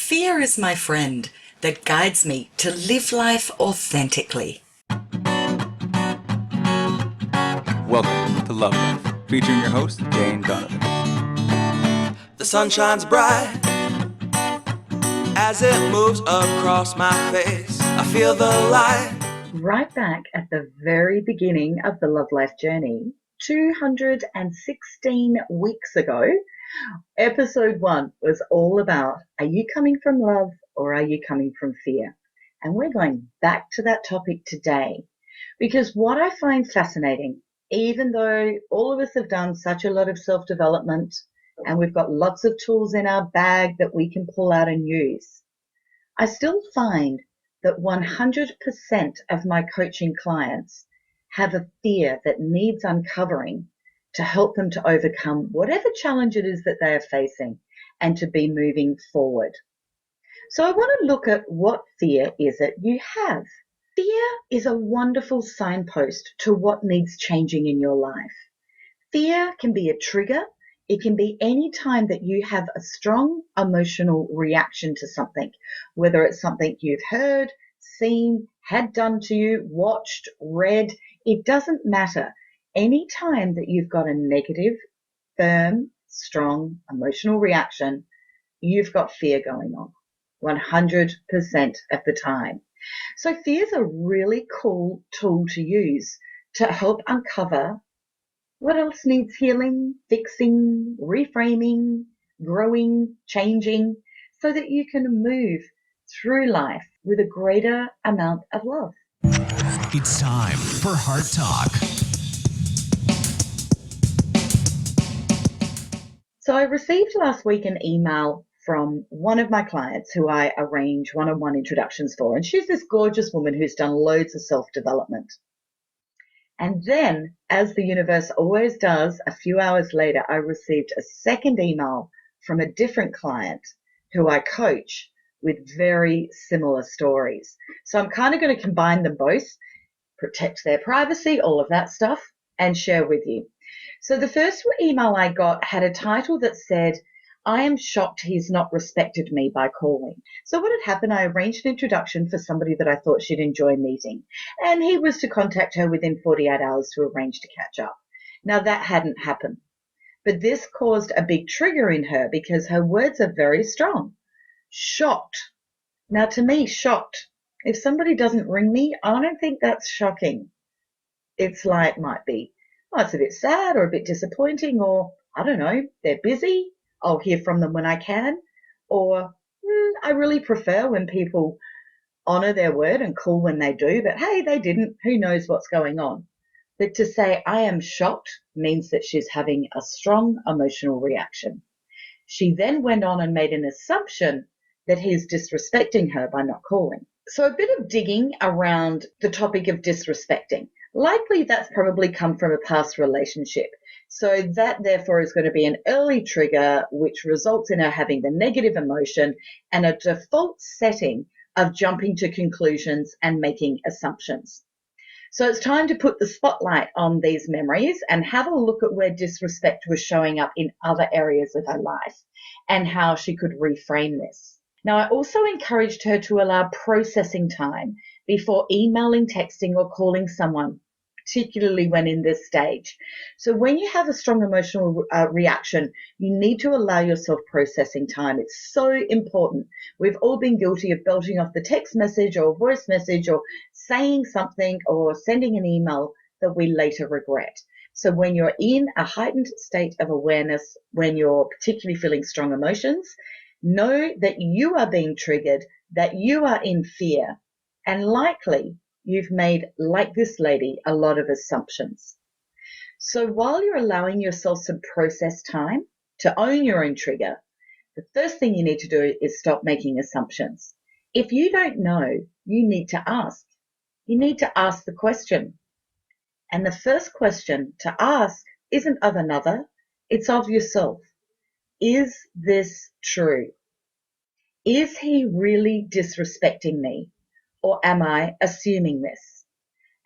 Fear is my friend that guides me to live life authentically. Welcome to Love Life, featuring your host, Jane Donovan. The sun shines bright as it moves across my face. I feel the light. Right back at the very beginning of the Love Life journey, 216 weeks ago, episode 1 was all about, are you coming from love or are you coming from fear? And we're going back to that topic today because what I find fascinating, even though all of us have done such a lot of self-development and we've got lots of tools in our bag that we can pull out and use, I still find that 100% of my coaching clients have a fear that needs uncovering to help them to overcome whatever challenge it is that they are facing and to be moving forward. So I want to look at what fear is it you have. Fear is a wonderful signpost to what needs changing in your life. Fear can be a trigger. It can be any time that you have a strong emotional reaction to something, whether it's something you've heard, seen, had done to you, watched, read. It doesn't matter. Any time that you've got a negative, firm, strong emotional reaction, you've got fear going on 100% of the time. So fear is a really cool tool to use to help uncover what else needs healing, fixing, reframing, growing, changing, so that you can move through life with a greater amount of love. It's time for Heart Talk. So I received last week an email from one of my clients who I arrange one-on-one introductions for. And she's this gorgeous woman who's done loads of self-development. And then, as the universe always does, a few hours later, I received a second email from a different client who I coach with very similar stories. So I'm kind of going to combine them both, protect their privacy, all of that stuff, and share with you. So the first email I got had a title that said, I am shocked he's not respected me by calling. So what had happened, I arranged an introduction for somebody that I thought she'd enjoy meeting. And he was to contact her within 48 hours to arrange to catch up. Now that hadn't happened. But this caused a big trigger in her because her words are very strong. Shocked. Now to me, shocked. If somebody doesn't ring me, I don't think that's shocking. It's like, might be, oh, it's a bit sad or a bit disappointing, or I don't know, they're busy. I'll hear from them when I can. Or I really prefer when people honor their word and call when they do, but hey, they didn't. Who knows what's going on? But to say I am shocked means that she's having a strong emotional reaction. She then went on and made an assumption that he's disrespecting her by not calling. So a bit of digging around the topic of disrespecting. Likely that's probably come from a past relationship. So that therefore is going to be an early trigger which results in her having the negative emotion and a default setting of jumping to conclusions and making assumptions. So it's time to put the spotlight on these memories and have a look at where disrespect was showing up in other areas of her life and how she could reframe this. Now, I also encouraged her to allow processing time before emailing, texting, or calling someone, particularly when in this stage. So when you have a strong emotional reaction, you need to allow yourself processing time. It's so important. We've all been guilty of belting off the text message or voice message or saying something or sending an email that we later regret. So when you're in a heightened state of awareness, when you're particularly feeling strong emotions, know that you are being triggered, that you are in fear, and likely you've made, like this lady, a lot of assumptions. So while you're allowing yourself some process time to own your own trigger, the first thing you need to do is stop making assumptions. If you don't know, you need to ask. You need to ask the question. And the first question to ask isn't of another, it's of yourself. Is this true? Is he really disrespecting me? Or am I assuming this?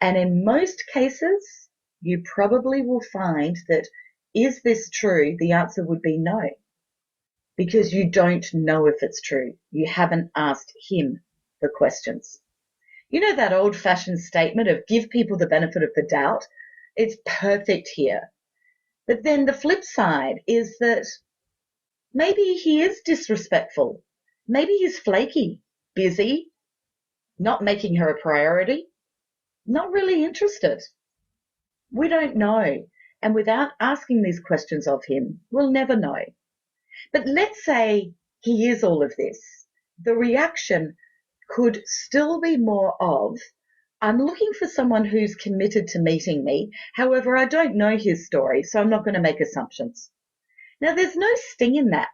And in most cases, you probably will find that, is this true? The answer would be no. because you don't know if it's true. You haven't asked him the questions. You know that old-fashioned statement of give people the benefit of the doubt? It's perfect here. But then the flip side is that maybe he is disrespectful. Maybe he's flaky, busy, not making her a priority, not really interested. We don't know. And without asking these questions of him, we'll never know. But let's say he is all of this. The reaction could still be more of, I'm looking for someone who's committed to meeting me. However, I don't know his story, so I'm not going to make assumptions. Now, there's no sting in that.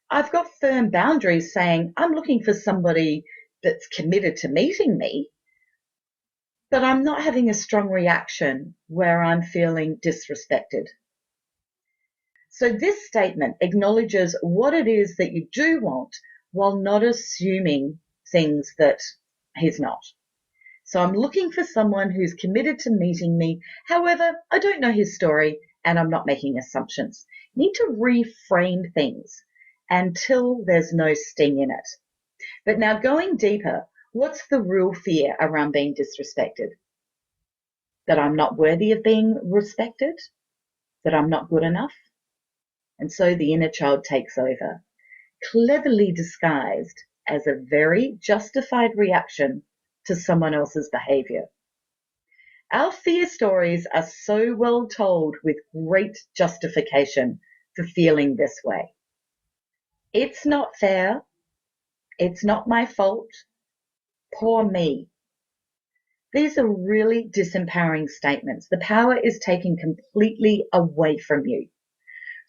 I've got firm boundaries saying I'm looking for somebody that's committed to meeting me, but I'm not having a strong reaction where I'm feeling disrespected. So this statement acknowledges what it is that you do want while not assuming things that he's not. So I'm looking for someone who's committed to meeting me. However, I don't know his story and I'm not making assumptions. You need to reframe things until there's no sting in it. But now going deeper, what's the real fear around being disrespected? That I'm not worthy of being respected? That I'm not good enough? And so the inner child takes over, cleverly disguised as a very justified reaction to someone else's behavior. Our fear stories are so well told with great justification for feeling this way. It's not fair. It's not my fault. Poor me. These are really disempowering statements. The power is taken completely away from you.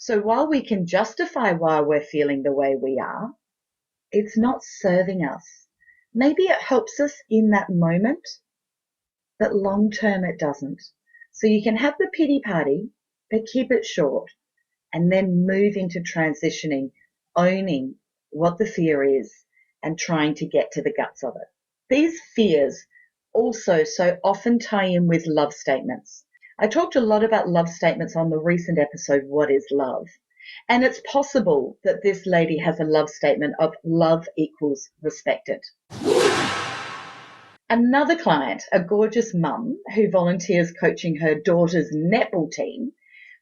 So while we can justify why we're feeling the way we are, it's not serving us. Maybe it helps us in that moment, but long term it doesn't. So you can have the pity party, but keep it short and then move into transitioning, owning what the fear is and trying to get to the guts of it. These fears also so often tie in with love statements. I talked a lot about love statements on the recent episode, What is Love? And it's possible that this lady has a love statement of love equals respected. Another client, a gorgeous mum who volunteers coaching her daughter's netball team,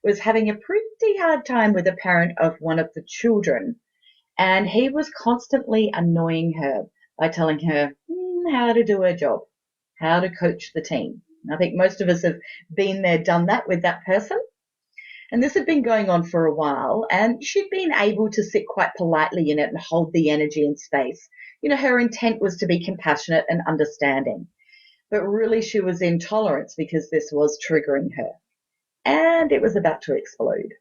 was having a pretty hard time with a parent of one of the children, and he was constantly annoying her by telling her how to do her job, how to coach the team. I think most of us have been there, done that with that person. And this had been going on for a while, and she'd been able to sit quite politely in it and hold the energy and space. You know, her intent was to be compassionate and understanding, but really she was intolerant because this was triggering her, and it was about to explode.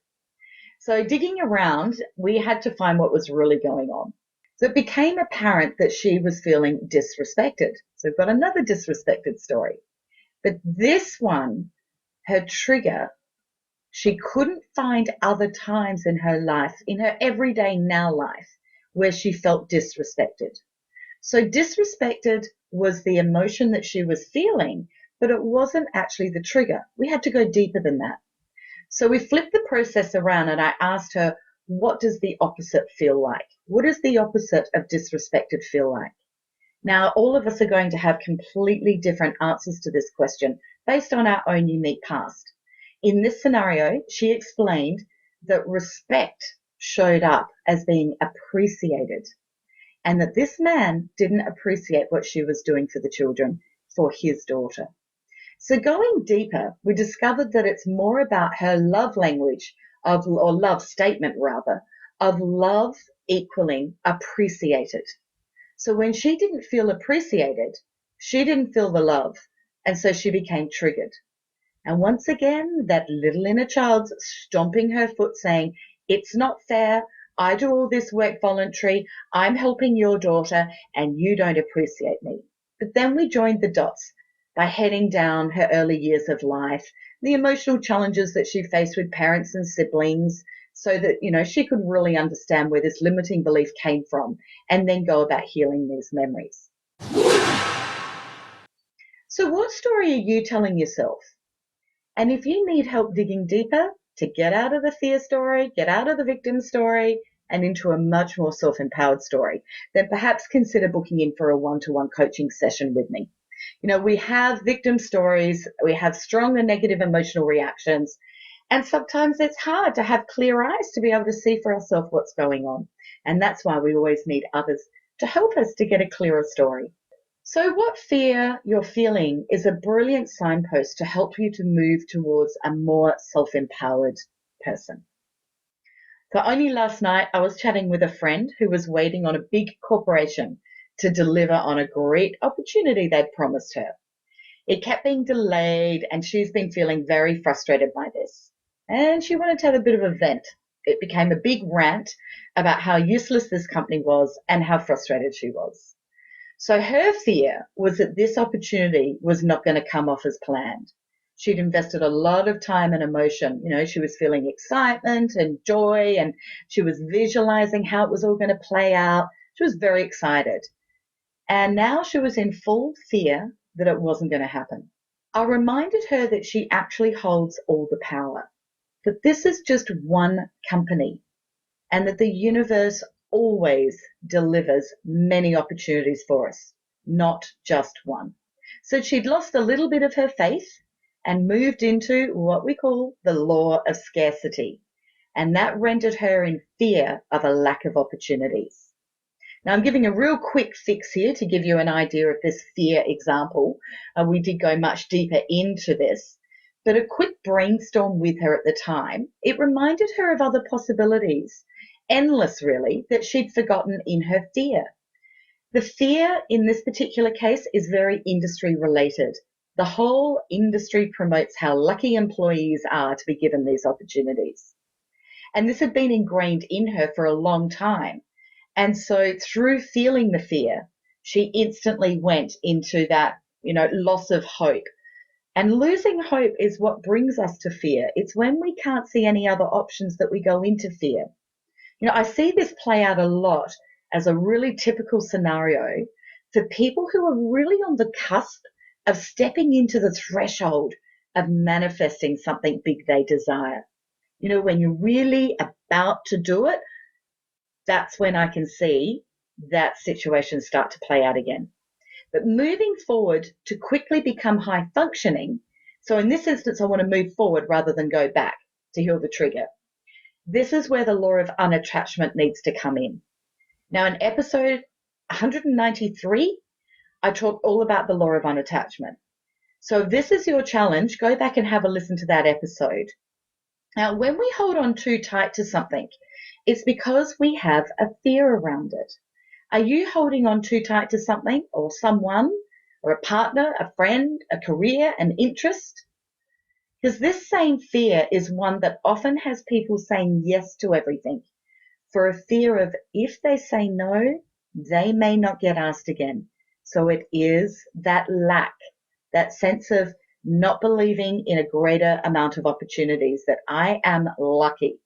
So digging around, we had to find what was really going on. So it became apparent that she was feeling disrespected. So we've got another disrespected story. But this one, her trigger, she couldn't find other times in her life, in her everyday now life, where she felt disrespected. So disrespected was the emotion that she was feeling, but it wasn't actually the trigger. We had to go deeper than that. So we flipped the process around and I asked her, what does the opposite feel like? What does the opposite of disrespected feel like? Now, all of us are going to have completely different answers to this question based on our own unique past. In this scenario, she explained that respect showed up as being appreciated and that this man didn't appreciate what she was doing for the children, for his daughter. So going deeper, we discovered that it's more about her love language of, or love statement rather, of love equaling appreciated. So when she didn't feel appreciated, she didn't feel the love, and so she became triggered. And once again, that little inner child's stomping her foot saying, it's not fair, I do all this work voluntary, I'm helping your daughter, and you don't appreciate me. But then we joined the dots by heading down her early years of life, the emotional challenges that she faced with parents and siblings, so that, you know, she could really understand where this limiting belief came from and then go about healing these memories. So what story are you telling yourself? And if you need help digging deeper to get out of the fear story, get out of the victim story, and into a much more self-empowered story, then perhaps consider booking in for a one-to-one coaching session with me. We have victim stories, we have strong and negative emotional reactions, and sometimes it's hard to have clear eyes to be able to see for ourselves what's going on. And that's why we always need others to help us to get a clearer story. So what fear you're feeling is a brilliant signpost to help you to move towards a more self-empowered person. So only last night I was chatting with a friend who was waiting on a big corporation to deliver on a great opportunity they'd promised her. It kept being delayed and she's been feeling very frustrated by this. And she wanted to have a bit of a vent. It became a big rant about how useless this company was and how frustrated she was. So her fear was that this opportunity was not going to come off as planned. She'd invested a lot of time and emotion. She was feeling excitement and joy, and she was visualizing how it was all going to play out. She was very excited. And now she was in full fear that it wasn't going to happen. I reminded her that she actually holds all the power, that this is just one company, and that the universe always delivers many opportunities for us, not just one. So she'd lost a little bit of her faith and moved into what we call the law of scarcity. And that rendered her in fear of a lack of opportunities. Now, I'm giving a real quick fix here to give you an idea of this fear example. We did go much deeper into this, but a quick brainstorm with her at the time, it reminded her of other possibilities, endless really, that she'd forgotten in her fear. The fear in this particular case is very industry related. The whole industry promotes how lucky employees are to be given these opportunities. And this had been ingrained in her for a long time. And so through feeling the fear, she instantly went into that, loss of hope. And losing hope is what brings us to fear. It's when we can't see any other options that we go into fear. I see this play out a lot as a really typical scenario for people who are really on the cusp of stepping into the threshold of manifesting something big they desire. When you're really about to do it, that's when I can see that situation start to play out again. But moving forward to quickly become high functioning, so in this instance, I want to move forward rather than go back to heal the trigger. This is where the law of unattachment needs to come in. Now, in episode 193, I talk all about the law of unattachment. So if this is your challenge, go back and have a listen to that episode. Now, when we hold on too tight to something, it's because we have a fear around it. Are you holding on too tight to something or someone or a partner, a friend, a career, an interest? Because this same fear is one that often has people saying yes to everything for a fear of if they say no, they may not get asked again. So it is that lack, that sense of not believing in a greater amount of opportunities, that I am lucky.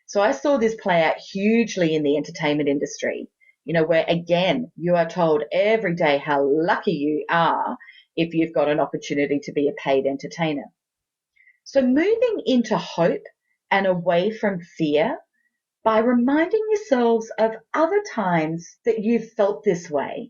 So I saw this play out hugely in the entertainment industry, where again, you are told every day how lucky you are if you've got an opportunity to be a paid entertainer. So moving into hope and away from fear by reminding yourselves of other times that you've felt this way.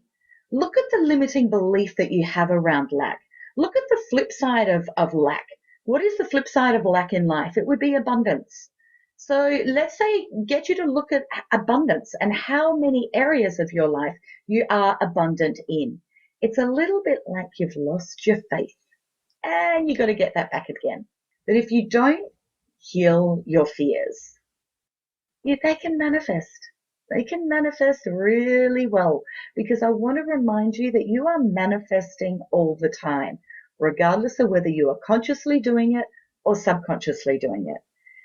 Look at the limiting belief that you have around lack. Look at the flip side of lack. What is the flip side of lack in life? It would be abundance. So let's say get you to look at abundance and how many areas of your life you are abundant in. It's a little bit like you've lost your faith and you got to get that back again. But if you don't heal your fears, they can manifest. They can manifest really well, because I want to remind you that you are manifesting all the time, regardless of whether you are consciously doing it or subconsciously doing it.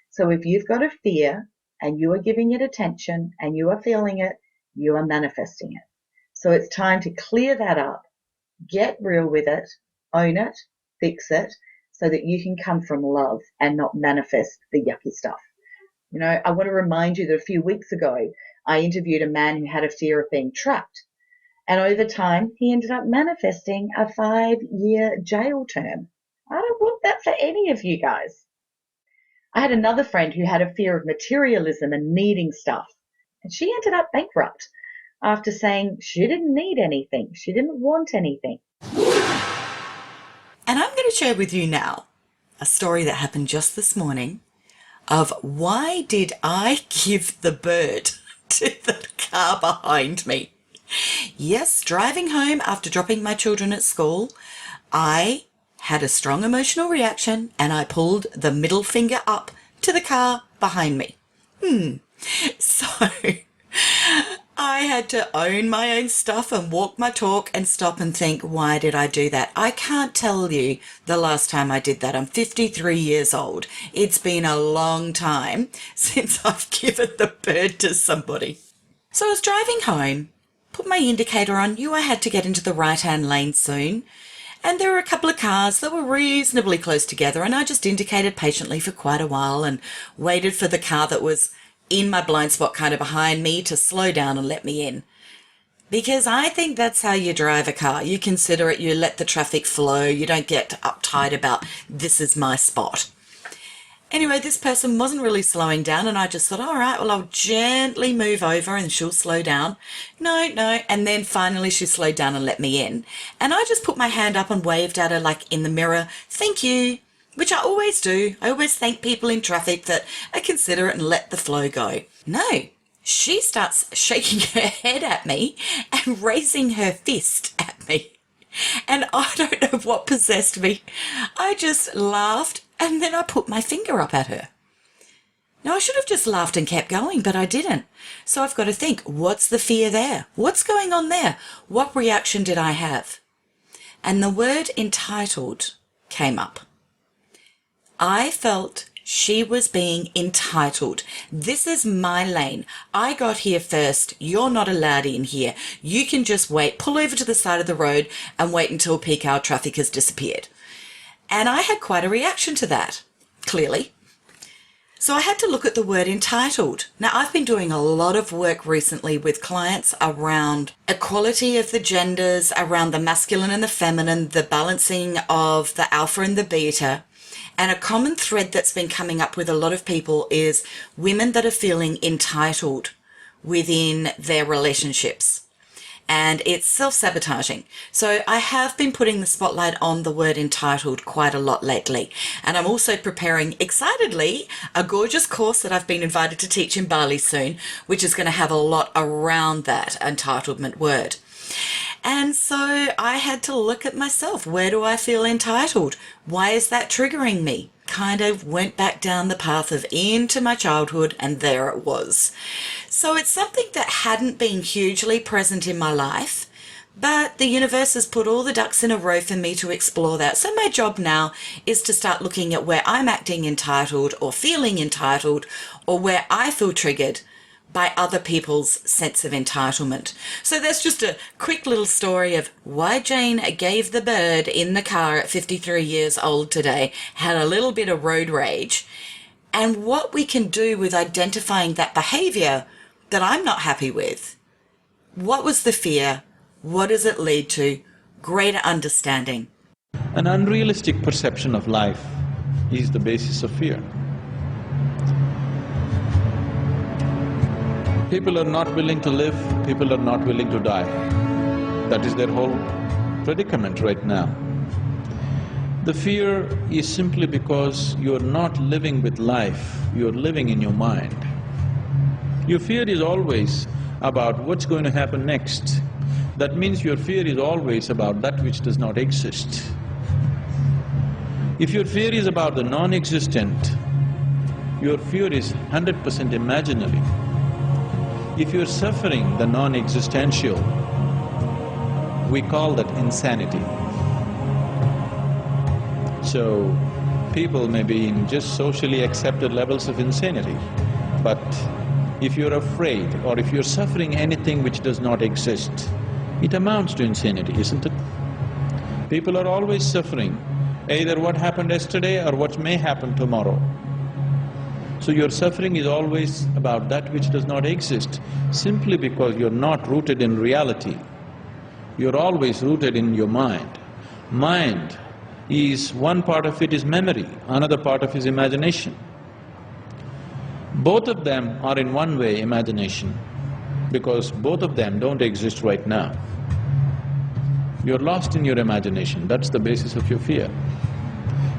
So if you've got a fear and you are giving it attention and you are feeling it, you are manifesting it. So it's time to clear that up, get real with it, own it, fix it, so that you can come from love and not manifest the yucky stuff. I want to remind you that a few weeks ago, I interviewed a man who had a fear of being trapped. And over time, he ended up manifesting a 5-year jail term. I don't want that for any of you guys. I had another friend who had a fear of materialism and needing stuff. And she ended up bankrupt after saying she didn't need anything, she didn't want anything. And I'm going to share with you now a story that happened just this morning of why did I give the bird to the car behind me. Yes, driving home after dropping my children at school, I had a strong emotional reaction and I pulled the middle finger up to the car behind me. So I had to own my own stuff and walk my talk and stop and think, why did I do that? I can't tell you the last time I did that. I'm 53 years old. It's been a long time since I've given the bird to somebody. So I was driving home, put my indicator on, knew I had to get into the right-hand lane soon. And there were a couple of cars that were reasonably close together, and I just indicated patiently for quite a while and waited for the car that was in my blind spot kind of behind me to slow down and let me in. Because I think that's how you drive a car. You consider it, you let the traffic flow, you don't get uptight about this is my spot. Anyway, this person wasn't really slowing down and I just thought, all right, well, I'll gently move over and she'll slow down. No. And then finally she slowed down and let me in. And I just put my hand up and waved at her like in the mirror, thank you, which I always do. I always thank people in traffic that are considerate and let the flow go. No, she starts shaking her head at me and raising her fist at me. And I don't know what possessed me. I just laughed and then I put my finger up at her. Now, I should have just laughed and kept going, but I didn't. So I've got to think, what's the fear there? What's going on there? What reaction did I have? And the word entitled came up. I felt she was being entitled. This is my lane. I got here first. You're not allowed in here. You can just wait, pull over to the side of the road and wait until peak hour traffic has disappeared. And I had quite a reaction to that, clearly. So I had to look at the word entitled. Now, I've been doing a lot of work recently with clients around equality of the genders, around the masculine and the feminine, the balancing of the alpha and the beta. And a common thread that's been coming up with a lot of people is women that are feeling entitled within their relationships. And it's self-sabotaging. So I have been putting the spotlight on the word entitled quite a lot lately. And I'm also preparing, excitedly, a gorgeous course that I've been invited to teach in Bali soon, which is going to have a lot around that entitlement word. And so I had to look at myself. Where do I feel entitled? Why is that triggering me? Kind of went back down the path of into my childhood, and there it was. So it's something that hadn't been hugely present in my life, but the universe has put all the ducks in a row for me to explore that. So my job now is to start looking at where I'm acting entitled or feeling entitled, or where I feel triggered by other people's sense of entitlement. So that's just a quick little story of why Jane gave the bird in the car at 53 years old today, had a little bit of road rage, and what we can do with identifying that behavior that I'm not happy with. What was the fear? What does it lead to? Greater understanding. An unrealistic perception of life is the basis of fear. People are not willing to live, people are not willing to die. That is their whole predicament right now. The fear is simply because you're not living with life, you're living in your mind. Your fear is always about what's going to happen next. That means your fear is always about that which does not exist. If your fear is about the non-existent, your fear is 100% imaginary. If you're suffering the non-existential, we call that insanity. So, people may be in just socially accepted levels of insanity, but if you're afraid or if you're suffering anything which does not exist, it amounts to insanity, isn't it? People are always suffering either what happened yesterday or what may happen tomorrow. So your suffering is always about that which does not exist, simply because you're not rooted in reality. You're always rooted in your mind. Mind is… one part of it is memory, another part of it is imagination. Both of them are in one way imagination. because both of them don't exist right now. You're lost in your imagination, that's the basis of your fear.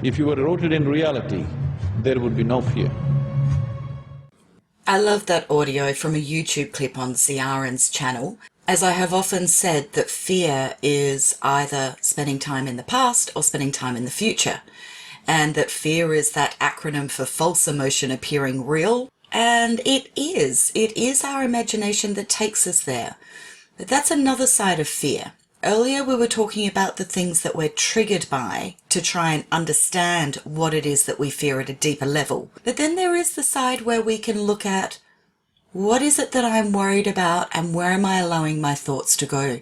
If you were rooted in reality, there would be no fear. I love that audio from a YouTube clip on Ziaren's channel, as I have often said that fear is either spending time in the past or spending time in the future, and that fear is that acronym for false emotion appearing real, and it is our imagination that takes us there. But that's another side of fear. Earlier we were talking about the things that we're triggered by to try and understand what it is that we fear at a deeper level. But then there is the side where we can look at what is it that I'm worried about and where am I allowing my thoughts to go?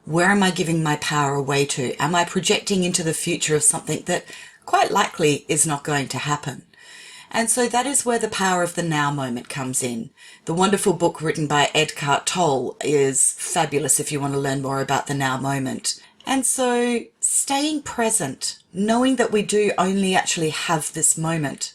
Where am I giving my power away to? Am I projecting into the future of something that quite likely is not going to happen? And so that is where the power of the now moment comes in. The wonderful book written by Eckhart Tolle is fabulous if you want to learn more about the now moment. And so staying present, knowing that we do only actually have this moment,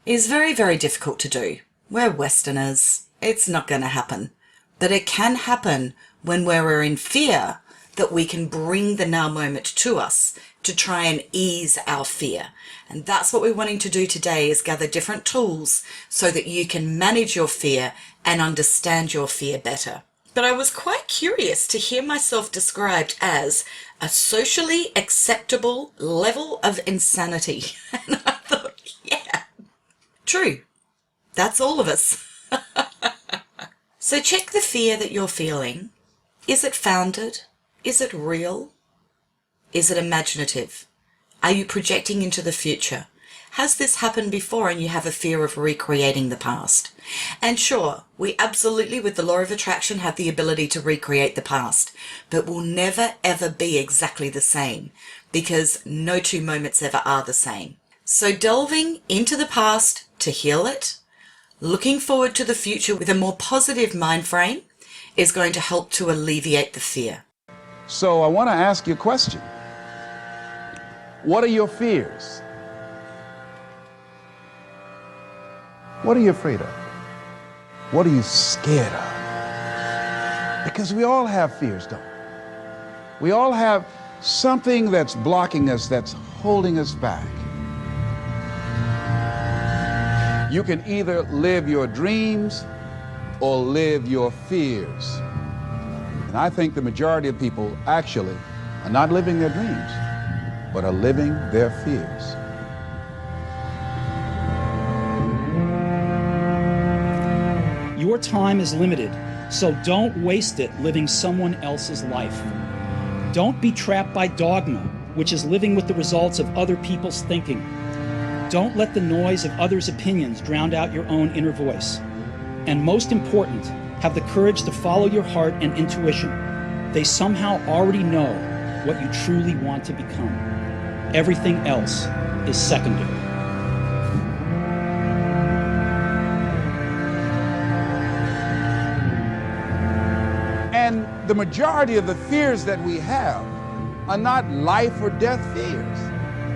is very, very difficult to do. We're Westerners. It's not going to happen. But it can happen when we're in fear that we can bring the now moment to us to try and ease our fear. And that's what we're wanting to do today, is gather different tools so that you can manage your fear and understand your fear better. But I was quite curious to hear myself described as a socially acceptable level of insanity. And I thought, yeah, true. That's all of us. So check the fear that you're feeling. Is it founded? Is it real? Is it imaginative? Are you projecting into the future? Has this happened before and you have a fear of recreating the past? And sure, we absolutely, with the law of attraction, have the ability to recreate the past, but we'll never ever be exactly the same, because no two moments ever are the same. So delving into the past to heal it, looking forward to the future with a more positive mind frame, is going to help to alleviate the fear. So I want to ask you a question. What are your fears? What are you afraid of? What are you scared of? Because we all have fears, don't we? We all have something that's blocking us, that's holding us back. You can either live your dreams or live your fears. And I think the majority of people actually are not living their dreams, but are living their fears. Your time is limited, so don't waste it living someone else's life. Don't be trapped by dogma, which is living with the results of other people's thinking. Don't let the noise of others' opinions drown out your own inner voice. And most important, have the courage to follow your heart and intuition. They somehow already know what you truly want to become. Everything else is secondary. And the majority of the fears that we have are not life or death fears.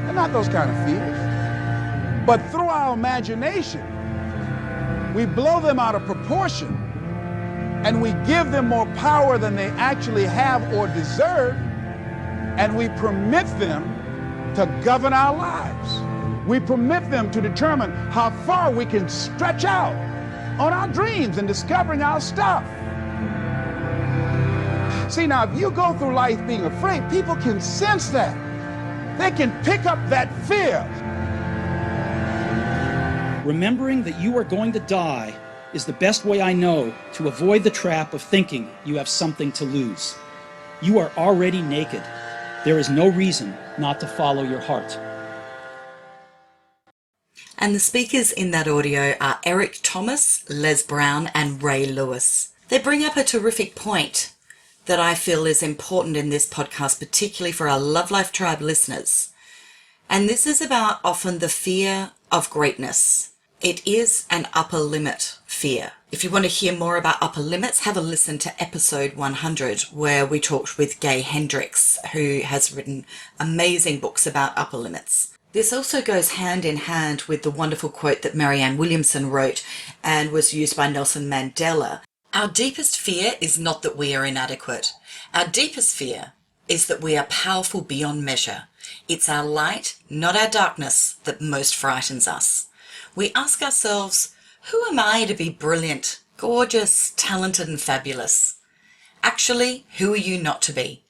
They're not those kind of fears. But through our imagination, we blow them out of proportion and we give them more power than they actually have or deserve, and we permit them to govern our lives. We permit them to determine how far we can stretch out on our dreams and discovering our stuff. See, now, if you go through life being afraid, people can sense that. They can pick up that fear. Remembering that you are going to die is the best way I know to avoid the trap of thinking you have something to lose. You are already naked. There is no reason not to follow your heart. And the speakers in that audio are Eric Thomas, Les Brown, and Ray Lewis. They bring up a terrific point that I feel is important in this podcast, particularly for our Love Life Tribe listeners. And this is about often the fear of greatness. It is an upper limit fear. If you want to hear more about upper limits, have a listen to episode 100, where we talked with Gay Hendricks, who has written amazing books about upper limits. This also goes hand in hand with the wonderful quote that Marianne Williamson wrote and was used by Nelson Mandela. Our deepest fear is not that we are inadequate. Our deepest fear is that we are powerful beyond measure. It's our light, not our darkness, that most frightens us. We ask ourselves, who am I to be brilliant, gorgeous, talented and fabulous? Actually, who are you not to be?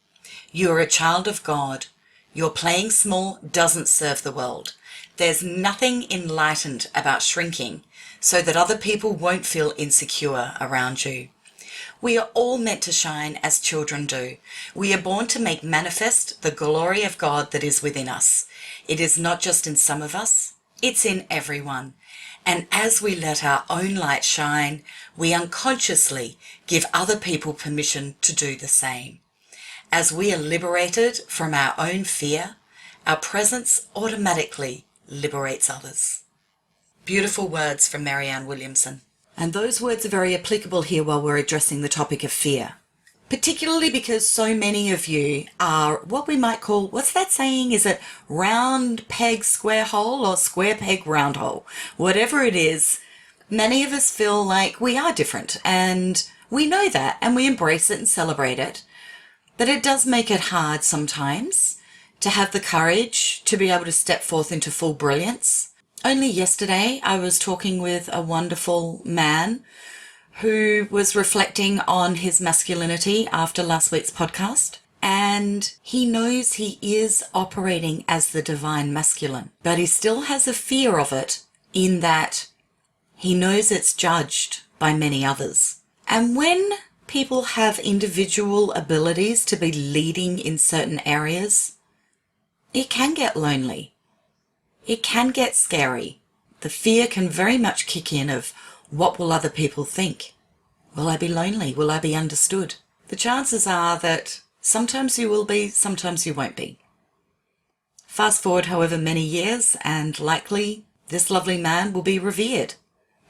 You are a child of God. Your playing small doesn't serve the world. There's nothing enlightened about shrinking so that other people won't feel insecure around you. We are all meant to shine as children do. We are born to make manifest the glory of God that is within us. It is not just in some of us, it's in everyone. And as we let our own light shine, we unconsciously give other people permission to do the same. As we are liberated from our own fear, our presence automatically liberates others. Beautiful words from Marianne Williamson. And those words are very applicable here while we're addressing the topic of fear. Particularly because so many of you are what we might call, what's that saying? Is it round peg square hole or square peg round hole? Whatever it is, many of us feel like we are different, and we know that and we embrace it and celebrate it. But it does make it hard sometimes to have the courage to be able to step forth into full brilliance. Only yesterday I was talking with a wonderful man who was reflecting on his masculinity after last week's podcast. And he knows he is operating as the divine masculine, but he still has a fear of it in that he knows it's judged by many others. And when people have individual abilities to be leading in certain areas, it can get lonely. It can get scary. The fear can very much kick in of, what will other people think? Will I be lonely? Will I be understood? The chances are that sometimes you will be, sometimes you won't be. Fast forward however many years, and likely this lovely man will be revered.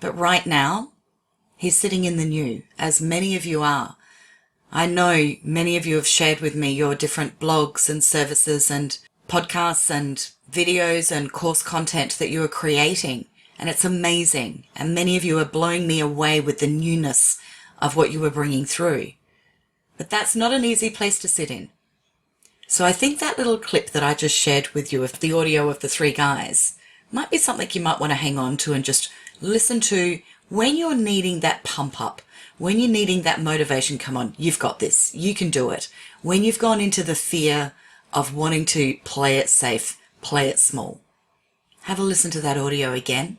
But right now, he's sitting in the new, as many of you are. I know many of you have shared with me your different blogs and services and podcasts and videos and course content that you are creating. And it's amazing. And many of you are blowing me away with the newness of what you are bringing through. But that's not an easy place to sit in. So I think that little clip that I just shared with you of the audio of the three guys might be something you might want to hang on to and just listen to when you're needing that pump up, when you're needing that motivation. Come on, you've got this. You can do it. When you've gone into the fear of wanting to play it safe, play it small. Have a listen to that audio again.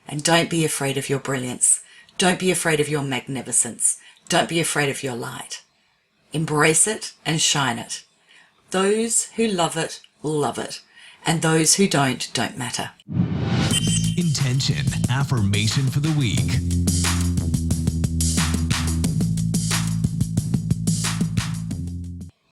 And don't be afraid of your brilliance. Don't be afraid of your magnificence. Don't be afraid of your light. Embrace it and shine it. Those who love it, love it. And those who don't matter. Intention affirmation for the week.